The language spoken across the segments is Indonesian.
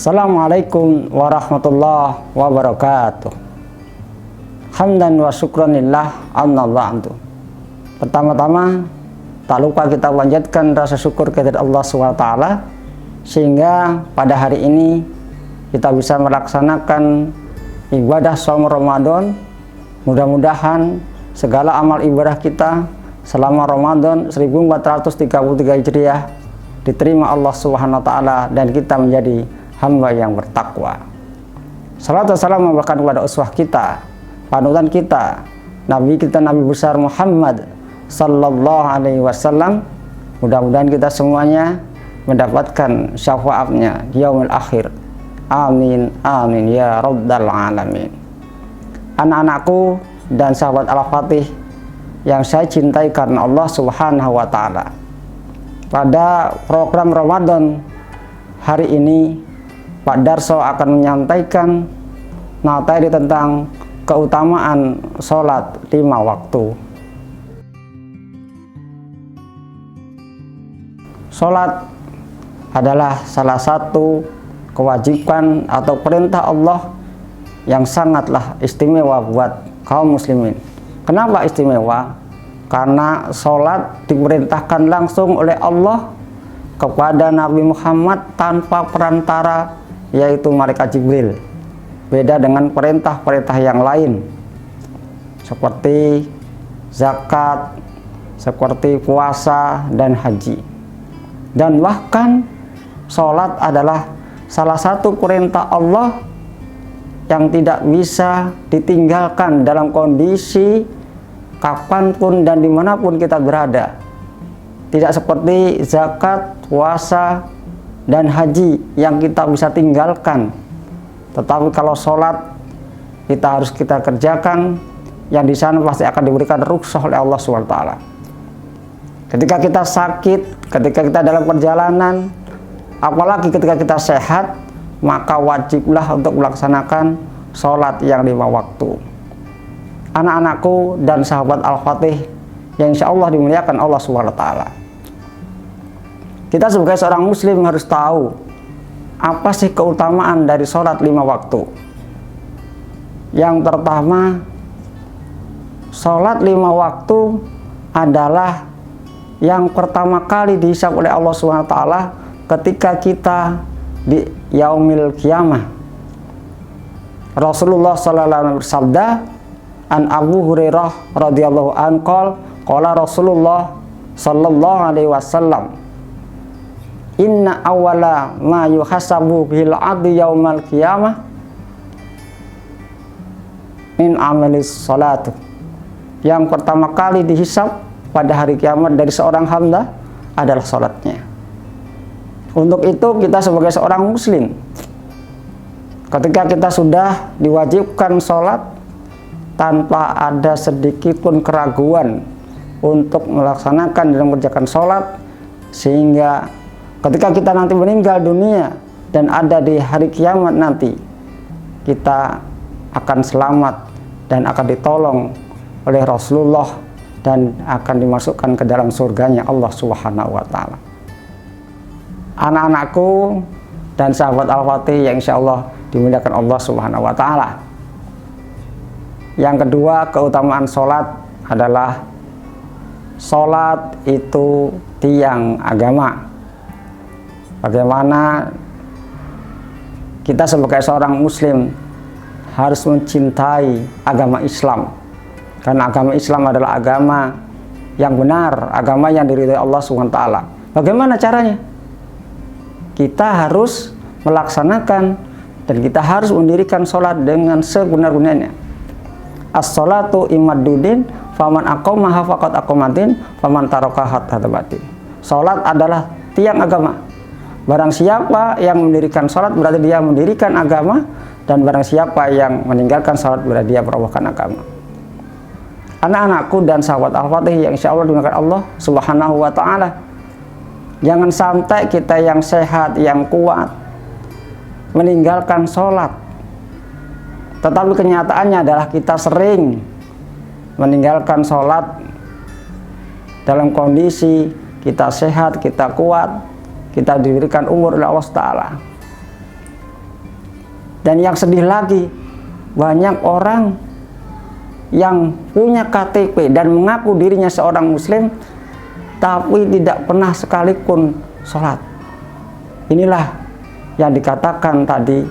Assalamualaikum warahmatullahi wabarakatuh. Hamdan wa syukranillah amma ba'du. Pertama-tama, tak lupa kita panjatkan rasa syukur kepada Allah SWT, sehingga pada hari ini kita bisa melaksanakan ibadah shaum Ramadan. Mudah-mudahan segala amal ibadah kita selama Ramadan 1433 Hijriah diterima Allah Subhanahu wa taala dan kita menjadi hamba yang bertakwa. Salat dan salam memberikan kepada uswah kita, panutan kita, Nabi kita, Nabi besar Muhammad sallallahu alaihi wasallam. Mudah-mudahan kita semuanya mendapatkan syafaatnya di yaumil akhir. Amin amin ya rabbal alamin. Anak-anakku dan sahabat Al-Fatih yang saya cintai karena Allah Subhanahu wa taala. Pada program Ramadan hari ini, Pak Darso akan menyampaikan materi tentang keutamaan sholat 5 waktu. Sholat adalah salah satu kewajiban atau perintah Allah yang sangatlah istimewa buat kaum muslimin. Kenapa istimewa? Karena sholat diperintahkan langsung oleh Allah kepada Nabi Muhammad tanpa perantara, yaitu malaikat Jibril. Beda dengan perintah-perintah yang lain seperti zakat, seperti puasa dan haji. Dan bahkan sholat adalah salah satu perintah Allah yang tidak bisa ditinggalkan dalam kondisi kapanpun dan dimanapun kita berada. Tidak seperti zakat, puasa, dan haji yang kita bisa tinggalkan. Tetapi kalau sholat kita harus kita kerjakan, yang di sana pasti akan diberikan rukhsah oleh Allah SWT. Ketika kita sakit, ketika kita dalam perjalanan, apalagi ketika kita sehat, maka wajiblah untuk melaksanakan sholat yang 5 waktu. Anak-anakku dan sahabat Al-Fatih yang insya Allah dimuliakan Allah SWT. Kita sebagai seorang muslim harus tahu apa sih keutamaan dari sholat 5 waktu. Yang pertama, sholat 5 waktu adalah yang pertama kali dihisab oleh Allah SWT ketika kita di yaumil qiyamah. Rasulullah SAW bersabda, an Abu Hurairah radhiyallahu anhu qala Rasulullah sallallahu alaihi wasallam, inna awwala ma yuhasabu bil 'abdi yaumal qiyamah min amalis salat. Yang pertama kali dihisab pada hari kiamat dari seorang hamba adalah salatnya. Untuk itu kita sebagai seorang muslim, ketika kita sudah diwajibkan salat tanpa ada sedikit pun keraguan untuk melaksanakan dan mengerjakan salat, sehingga ketika kita nanti meninggal dunia dan ada di hari kiamat nanti, kita akan selamat dan akan ditolong oleh Rasulullah dan akan dimasukkan ke dalam surganya Allah Subhanahu wa taala. Anak-anakku dan sahabat Al-Fatih yang insya Allah dimuliakan Allah Subhanahu wa taala. Yang kedua, keutamaan sholat adalah sholat itu tiang agama. Bagaimana kita sebagai seorang muslim harus mencintai agama Islam, karena agama Islam adalah agama yang benar, agama yang diridhai Allah SWT. Bagaimana caranya? Kita harus melaksanakan dan kita harus mendirikan sholat dengan sebenar-benarnya. As-sholatu imaddudin faman aqamaha faqad aqamatin faman tarakaha tadabatin. Sholat adalah tiang agama. Barang siapa yang mendirikan sholat berarti dia mendirikan agama, dan barang siapa yang meninggalkan sholat berarti dia merobohkan agama. Anak-anakku dan sahabat Al-Fatih yang insya Allah dimuliakan Allah Subhanahu wa ta'ala, jangan sampai kita yang sehat, yang kuat meninggalkan sholat. Tetapi kenyataannya adalah kita sering meninggalkan sholat dalam kondisi kita sehat, kita kuat, kita diberikan umur oleh Allah Ta'ala. Dan yang sedih lagi, banyak orang yang punya KTP dan mengaku dirinya seorang muslim tapi tidak pernah sekalipun sholat. Inilah yang dikatakan tadi,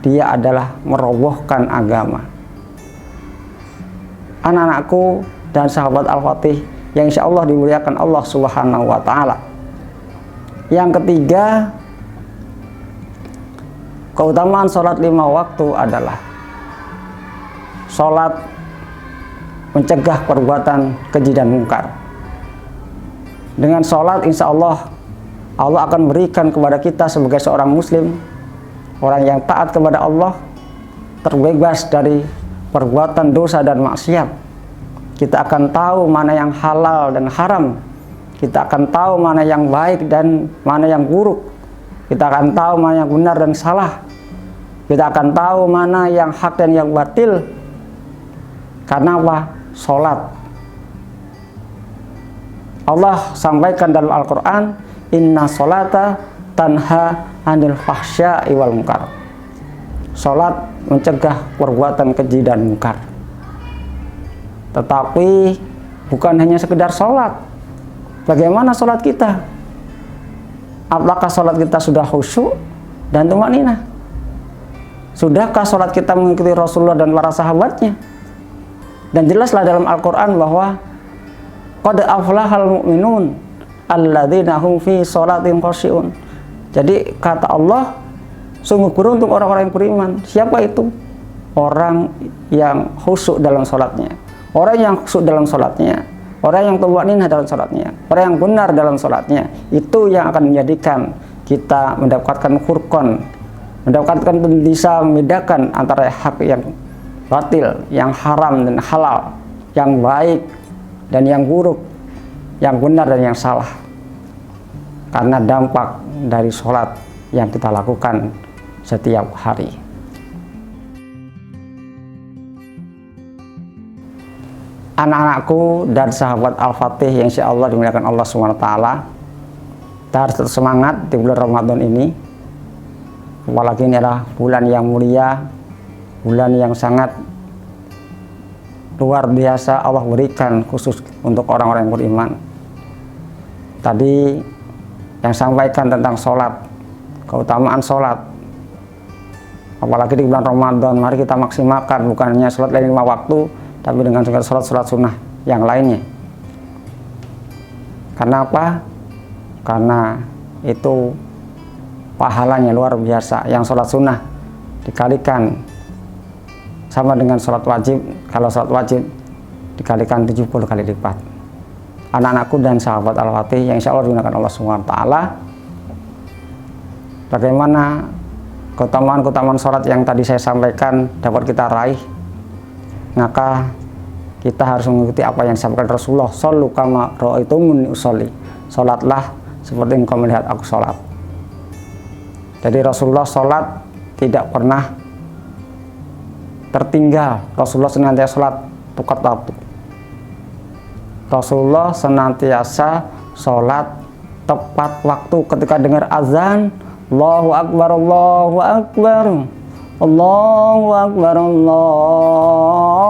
dia adalah merobohkan agama. Anak-anakku dan sahabat Al-Fatih yang insya Allah dimuliakan Allah Subhanahu wa Ta'ala. Yang ketiga, keutamaan sholat 5 waktu adalah sholat mencegah perbuatan keji dan mungkar. Dengan sholat insya Allah, Allah akan berikan kepada kita sebagai seorang muslim, orang yang taat kepada Allah, terbebas dari perbuatan dosa dan maksiat. Kita akan tahu mana yang halal dan haram. Kita akan tahu mana yang baik dan mana yang buruk. Kita akan tahu mana yang benar dan salah. Kita akan tahu mana yang hak dan yang batil. Karena apa? Sholat. Allah sampaikan dalam Al-Quran, inna sholata tanha anil fahsya'i wal munkar. Sholat mencegah perbuatan keji dan mungkar. Tetapi bukan hanya sekedar sholat. Bagaimana sholat kita? Apakah sholat kita sudah khusyuk dan tumaninah? Sudahkah sholat kita mengikuti Rasulullah dan para sahabatnya? Dan jelaslah dalam Al-Quran bahwa qad aflahal mu'minun alladzina hum fi sholatin khashi'un. Jadi kata Allah, sungguh beruntung orang-orang yang beriman. Siapa itu? Orang yang khusyuk dalam sholatnya, orang yang khusyuk dalam sholatnya, orang yang tumaninah dalam sholatnya, orang yang benar dalam sholatnya. Itu yang akan menjadikan kita mendapatkan furqan, mendapatkan bisa membedakan antara hak yang batil, yang haram dan halal, yang baik dan yang buruk, yang benar dan yang salah. Karena dampak dari sholat yang kita lakukan setiap hari. Anak-anakku dan sahabat Al-Fatih yang insya Allah dimuliakan Allah SWT, kita harus tetap semangat di bulan Ramadan ini. Apalagi ini adalah bulan yang mulia, bulan yang sangat luar biasa Allah berikan khusus untuk orang-orang yang beriman. Tadi yang sampaikan tentang sholat, keutamaan sholat. Apalagi di bulan Ramadan, mari kita maksimalkan bukan hanya sholat 5 waktu, tapi dengan sholat-sholat sunnah yang lainnya. Karena apa? Karena itu pahalanya luar biasa. Yang sholat sunnah dikalikan sama dengan sholat wajib. Kalau sholat wajib dikalikan 70 kali lipat. Anak-anakku dan sahabat Al-Fatih yang insya Allah digunakan Allah SWT, bagaimana keutamaan-keutamaan sholat yang tadi saya sampaikan dapat kita raih, maka kita harus mengikuti apa yang disampaikan Rasulullah, shollu kama ra'aitumuni usolli, sholatlah seperti engkau melihat aku sholat. Jadi Rasulullah sholat tidak pernah tertinggal. Rasulullah senantiasa sholat tepat waktu. Rasulullah senantiasa sholat tepat waktu. Ketika dengar azan, Allahu Akbar, Allahu Akbar, Allahu Akbar, Allahu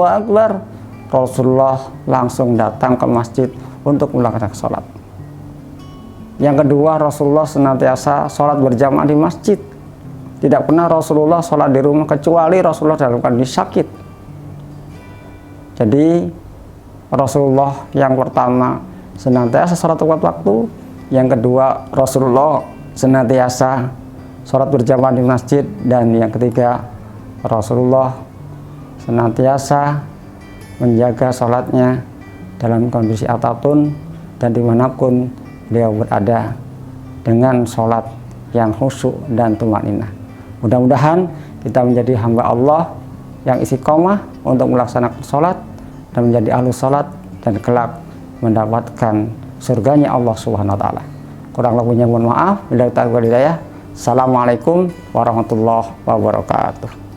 Akbar, Rasulullah langsung datang ke masjid untuk melaksanakan sholat. Yang kedua, Rasulullah senantiasa sholat berjamaah di masjid. Tidak pernah Rasulullah sholat di rumah kecuali Rasulullah dalam kondisi sakit. Jadi Rasulullah yang pertama senantiasa sholat tepat waktu. Yang kedua, Rasulullah senantiasa sholat berjamaah di masjid. Dan yang ketiga, Rasulullah senantiasa menjaga sholatnya dalam kondisi apapun dan dimanapun beliau berada dengan sholat yang khusyuk dan tumaninah. Mudah-mudahan kita menjadi hamba Allah yang istiqomah untuk melaksanakan sholat dan menjadi ahlu sholat dan kelak mendapatkan surganya Allah Subhanahu wa Ta'ala. Kurang lebihnya mohon maaf. Bila kita hidayah. Assalamualaikum warahmatullahi wabarakatuh.